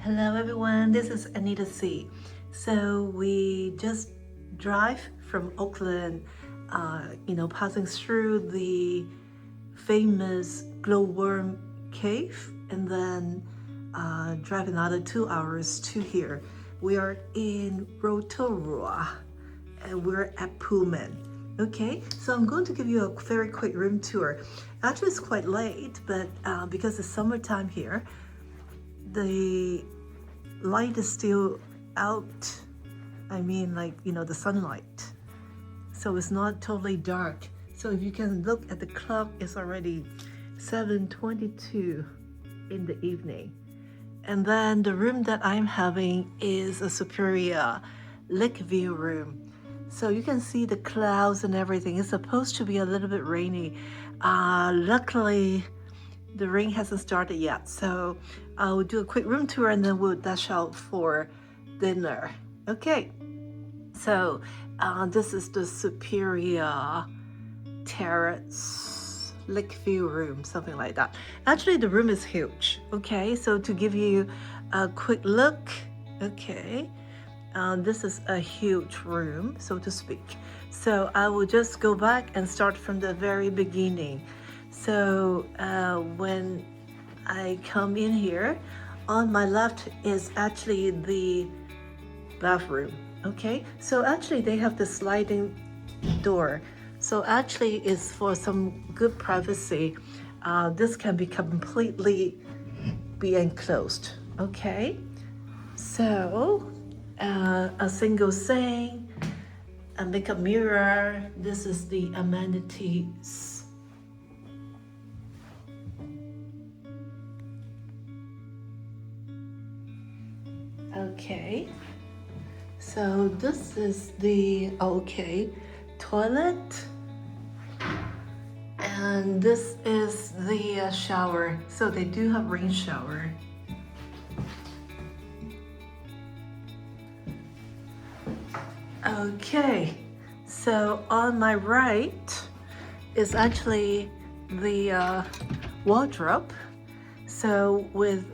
Hello everyone, this is Anita C. So we just drive from Oakland, passing through the famous glowworm cave and then drive another 2 hours to here. We are in Rotorua and we're at Pullman. Okay, so I'm going to give you a very quick room tour. Actually, it's quite late, but because it's summertime here, the light is still out. I mean, the sunlight. So it's not totally dark. So if you can look at the clock, it's already 7:22 in the evening. And then the room that I'm having is a superior lake view room. So you can see the clouds and everything. It's supposed to be a little bit rainy. Luckily, the rain hasn't started yet. So I'll do a quick room tour and then we'll dash out for dinner. Okay, so this is the superior terrace lake view room, something like that. Actually, the room is huge. Okay, so to give you a quick look, okay, this is a huge room, so to speak. So I will just go back and start from the very beginning. So when I come in here, on my left is actually the bathroom. Okay, so actually they have the sliding door. So actually it's for some good privacy. This can be completely be enclosed. Okay, so a single sink, a makeup mirror. This is the amenities. Okay, so this is the toilet, and this is the shower. So they do have rain shower. Okay, so on my right is actually the wardrobe. So with